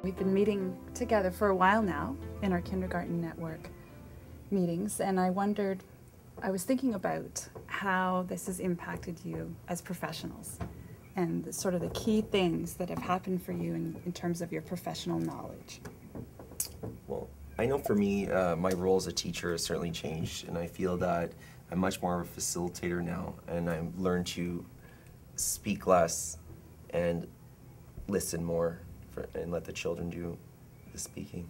We've been meeting together for a while now in our kindergarten network meetings, and I was thinking about how this has impacted you as professionals and sort of the key things that have happened for you in terms of your professional knowledge. Well, I know for me, my role as a teacher has certainly changed, and I feel that I'm much more of a facilitator now, and I've learned to speak less and listen more and let the children do the speaking.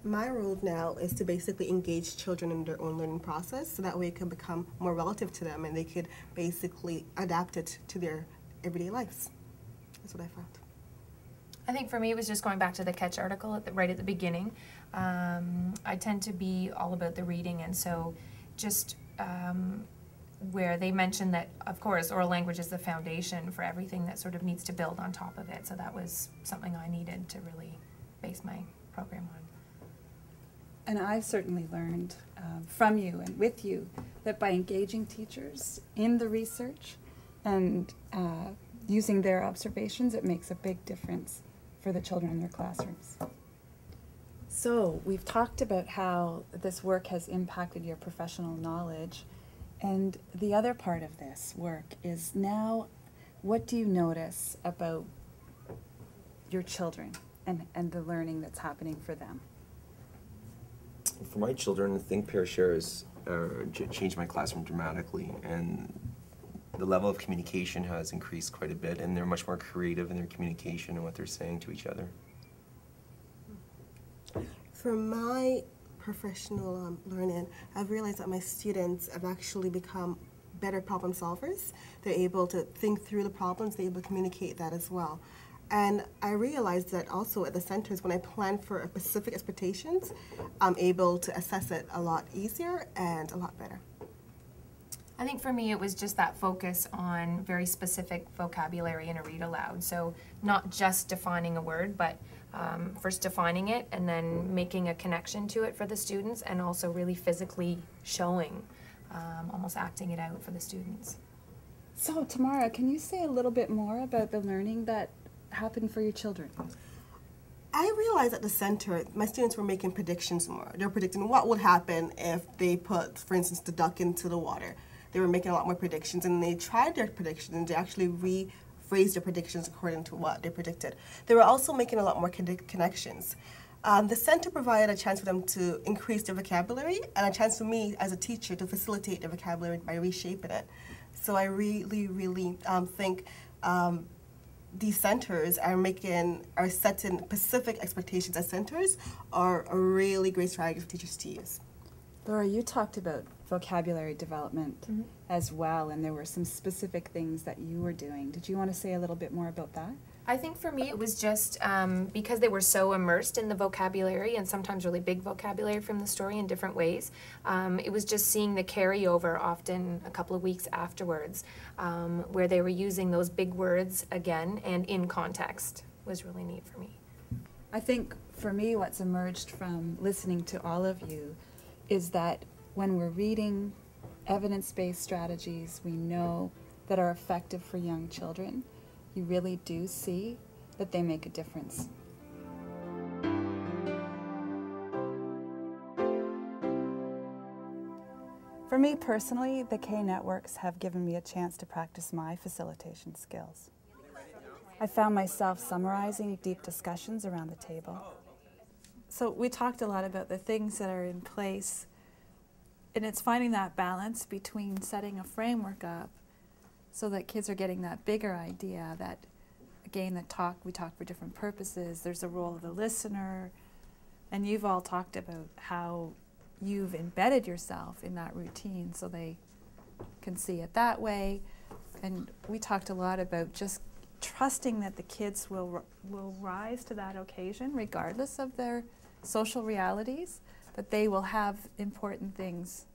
My role now is to basically engage children in their own learning process so that way it can become more relative to them and they could basically adapt it to their everyday lives. That's what I found. I think for me it was just going back to the Catch article right at the beginning. I tend to be all about the reading, and so just where they mentioned that, of course, oral language is the foundation for everything that sort of needs to build on top of it. So that was something I needed to really base my program on. And I've certainly learned from you and with you that by engaging teachers in the research and using their observations, it makes a big difference for the children in their classrooms. So we've talked about how this work has impacted your professional knowledge, and the other part of this work is now, what do you notice about your children and the learning that's happening for them? For my children, Think, Pair, Share has changed my classroom dramatically, and the level of communication has increased quite a bit, and they're much more creative in their communication and what they're saying to each other. For my professional learning, I've realized that my students have actually become better problem solvers. They're able to think through the problems, they're able to communicate that as well. And I realized that also at the centers, when I plan for specific expectations, I'm able to assess it a lot easier and a lot better. I think for me it was just that focus on very specific vocabulary in a read aloud. So not just defining a word, but first defining it and then making a connection to it for the students, and also really physically showing, almost acting it out for the students. So Tamara, can you say a little bit more about the learning that happened for your children? I realized at the center, my students were making predictions more. They were predicting what would happen if they put, for instance, the duck into the water. They were making a lot more predictions, and they tried their predictions, and they actually rephrased their predictions according to what they predicted. They were also making a lot more connections. The center provided a chance for them to increase their vocabulary, and a chance for me as a teacher to facilitate their vocabulary by reshaping it. So I really, really think these centers are setting specific expectations as centers are a really great strategy for teachers to use. Laura, you talked about vocabulary development as well, and there were some specific things that you were doing. Did you want to say a little bit more about that? I think for me it was just because they were so immersed in the vocabulary, and sometimes really big vocabulary from the story in different ways. It was just seeing the carryover often a couple of weeks afterwards, where they were using those big words again and in context was really neat for me. I think for me what's emerged from listening to all of you is that when we're reading evidence-based strategies we know that are effective for young children, you really do see that they make a difference. For me personally, the K networks have given me a chance to practice my facilitation skills. I found myself summarizing deep discussions around the table. So we talked a lot about the things that are in place, and it's finding that balance between setting a framework up so that kids are getting that bigger idea that, again, we talk for different purposes. There's a role of the listener, and you've all talked about how you've embedded yourself in that routine so they can see it that way. And we talked a lot about just trusting that the kids will rise to that occasion regardless of their social realities, that they will have important things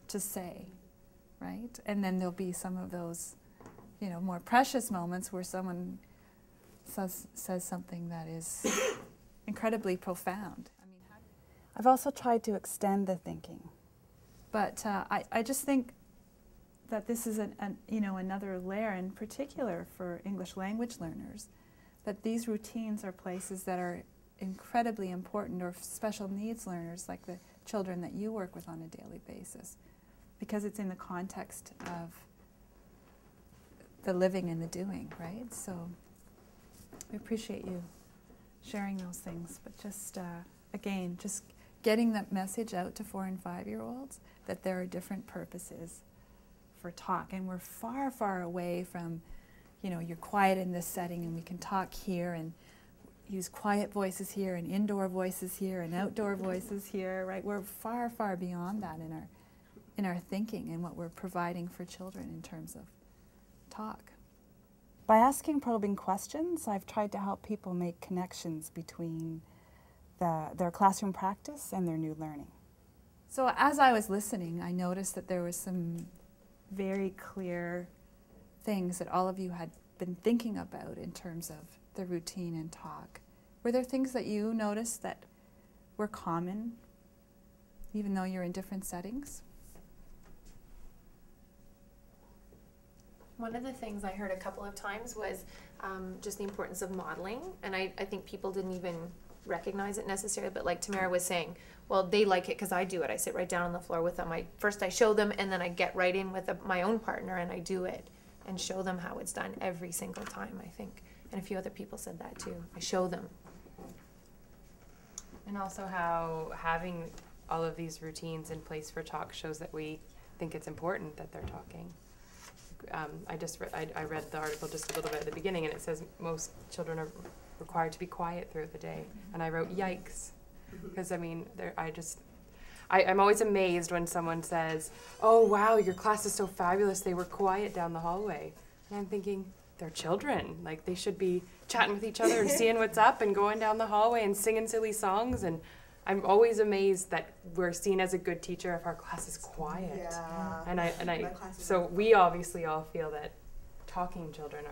to say, right? And then there'll be some of those, more precious moments where someone says something that is incredibly profound. I've also tried to extend the thinking, but I just think that this is another layer in particular for English language learners, that these routines are places that are incredibly important, or special needs learners like the children that you work with on a daily basis, because it's in the context of the living and the doing, right? So we appreciate you sharing those things, but just again, just getting that message out to 4 and 5-year-olds that there are different purposes for talk, and we're far, far away from, you know, you're quiet in this setting and we can talk here and use quiet voices here and indoor voices here and outdoor voices here, right? We're far, far beyond that in our thinking and what we're providing for children in terms of talk. By asking probing questions, I've tried to help people make connections between their classroom practice and their new learning. So as I was listening, I noticed that there was some very clear things that all of you had been thinking about in terms of the routine and talk. Were there things that you noticed that were common, even though you're in different settings? One of the things I heard a couple of times was just the importance of modeling, and I think people didn't even recognize it necessarily, but like Tamara was saying, well, they like it because I do it. I sit right down on the floor with them. First I show them, and then I get right in with my own partner and I do it and show them how it's done every single time, I think. And a few other people said that too. I show them. And also how having all of these routines in place for talk shows that we think it's important that they're talking. I read the article just a little bit at the beginning, and it says most children are required to be quiet throughout the day. And I wrote, yikes. Because, I mean, I'm always amazed when someone says, oh, wow, your class is so fabulous, they were quiet down the hallway. And I'm thinking, they're children. Like, they should be chatting with each other and seeing what's up and going down the hallway and singing silly songs. And I'm always amazed that we're seen as a good teacher if our class is quiet. Yeah. So we obviously all feel that talking children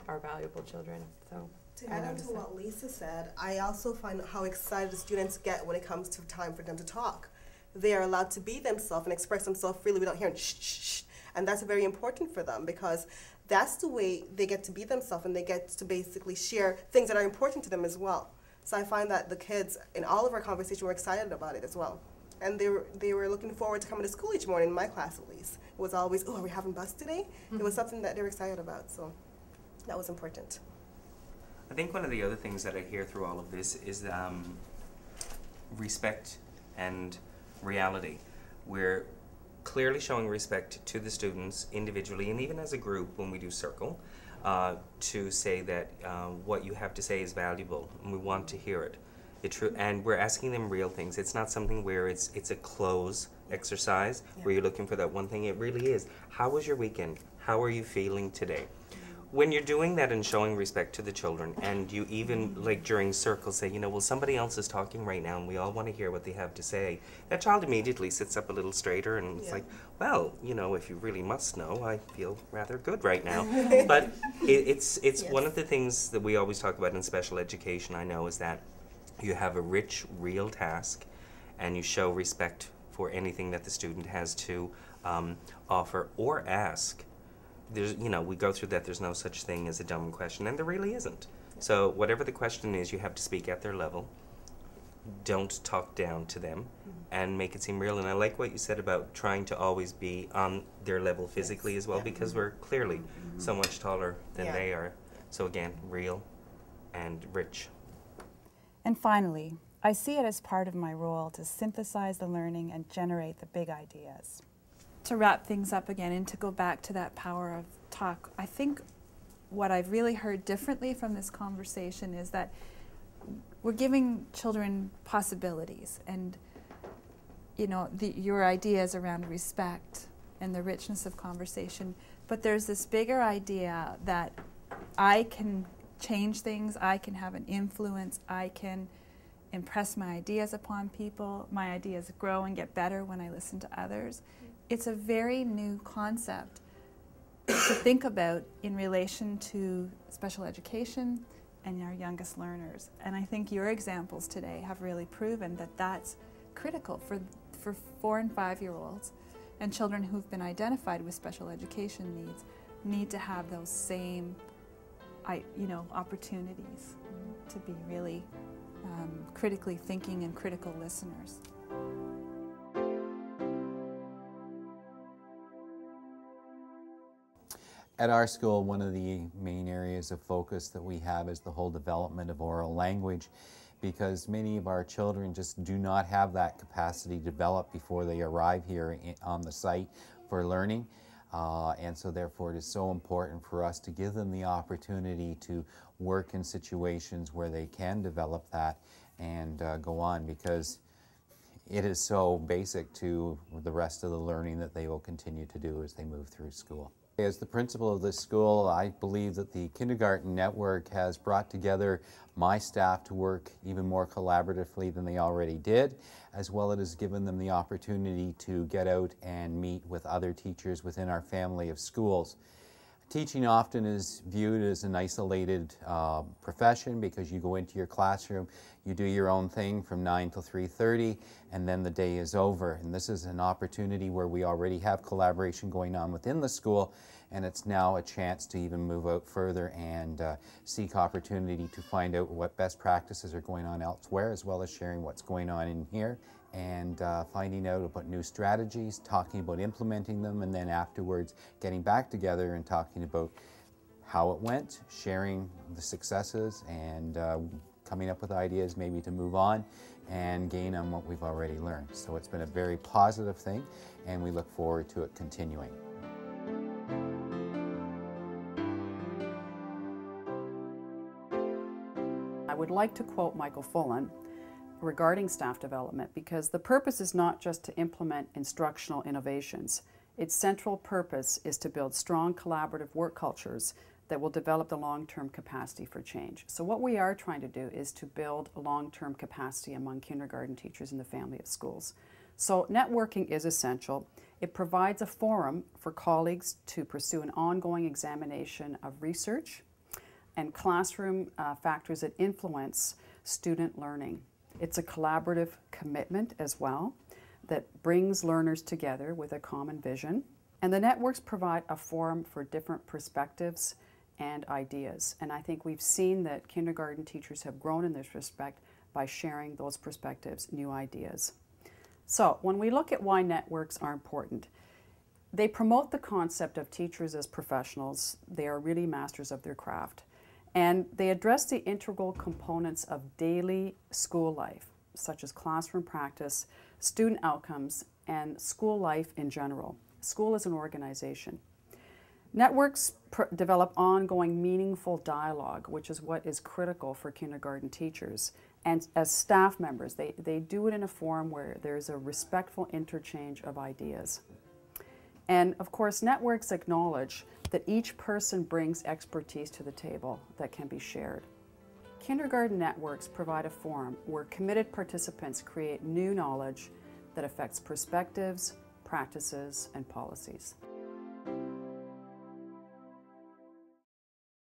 are valuable children. So to add on to what Lisa said, I also find how excited the students get when it comes to time for them to talk. They are allowed to be themselves and express themselves freely without hearing shh, shh, shh. And that's very important for them, because that's the way they get to be themselves, and they get to basically share things that are important to them as well. So I find that the kids in all of our conversations were excited about it as well. And they were looking forward to coming to school each morning, in my class at least. It was always, oh, are we having bus today? Mm-hmm. It was something that they were excited about, so that was important. I think one of the other things that I hear through all of this is respect and reality. We're clearly showing respect to the students individually and even as a group when we do circle, to say that what you have to say is valuable and we want to hear it. And we're asking them real things. It's not something where it's a close exercise where you're looking for that one thing. It really is, how was your weekend? How are you feeling today? When you're doing that and showing respect to the children, and you even, like during circles, say, you know, well, somebody else is talking right now and we all want to hear what they have to say, that child immediately sits up a little straighter and it's like, well, you know, if you really must know, I feel rather good right now. But it's one of the things that we always talk about in special education, I know, is that you have a rich, real task and you show respect for anything that the student has to offer or ask. There's, you know, we go through that, there's no such thing as a dumb question, and there really isn't. So whatever the question is, you have to speak at their level. Don't talk down to them, and make it seem real. And I like what you said about trying to always be on their level physically as well, because we're clearly so much taller than they are. So again, real and rich. And finally, I see it as part of my role to synthesize the learning and generate the big ideas. To wrap things up again and to go back to that power of talk, I think what I've really heard differently from this conversation is that we're giving children possibilities, and you know, your ideas around respect and the richness of conversation, but there's this bigger idea that I can change things, I can have an influence, I can impress my ideas upon people, my ideas grow and get better when I listen to others. It's a very new concept to think about in relation to special education and our youngest learners. And I think your examples today have really proven that that's critical for 4 and 5-year-olds, and children who've been identified with special education needs need to have those same opportunities to be really critically thinking and critical listeners. At our school, one of the main areas of focus that we have is the whole development of oral language, because many of our children just do not have that capacity developed before they arrive here on the site for learning. And so therefore it is so important for us to give them the opportunity to work in situations where they can develop that and go on, because it is so basic to the rest of the learning that they will continue to do as they move through school. As the principal of this school, I believe that the kindergarten network has brought together my staff to work even more collaboratively than they already did, as well as given them the opportunity to get out and meet with other teachers within our family of schools. Teaching often is viewed as an isolated profession, because you go into your classroom, you do your own thing from 9 till 3:30, and then the day is over. And this is an opportunity where we already have collaboration going on within the school, and it's now a chance to even move out further and seek opportunity to find out what best practices are going on elsewhere, as well as sharing what's going on in here, and finding out about new strategies, talking about implementing them, and then afterwards getting back together and talking about how it went, sharing the successes, and coming up with ideas maybe to move on and gain on what we've already learned. So it's been a very positive thing, and we look forward to it continuing. I would like to quote Michael Fullen regarding staff development, because the purpose is not just to implement instructional innovations. Its central purpose is to build strong collaborative work cultures that will develop the long-term capacity for change. So what we are trying to do is to build a long-term capacity among kindergarten teachers in the family of schools. So networking is essential. It provides a forum for colleagues to pursue an ongoing examination of research and classroom factors that influence student learning. It's a collaborative commitment as well that brings learners together with a common vision. And the networks provide a forum for different perspectives and ideas. And I think we've seen that kindergarten teachers have grown in this respect by sharing those perspectives, new ideas. So when we look at why networks are important, they promote the concept of teachers as professionals. They are really masters of their craft. And they address the integral components of daily school life, such as classroom practice, student outcomes, and school life in general. School as an organization. Networks develop ongoing meaningful dialogue, which is what is critical for kindergarten teachers. And as staff members, they do it in a forum where there's a respectful interchange of ideas. And of course, networks acknowledge that each person brings expertise to the table that can be shared. Kindergarten networks provide a forum where committed participants create new knowledge that affects perspectives, practices, and policies.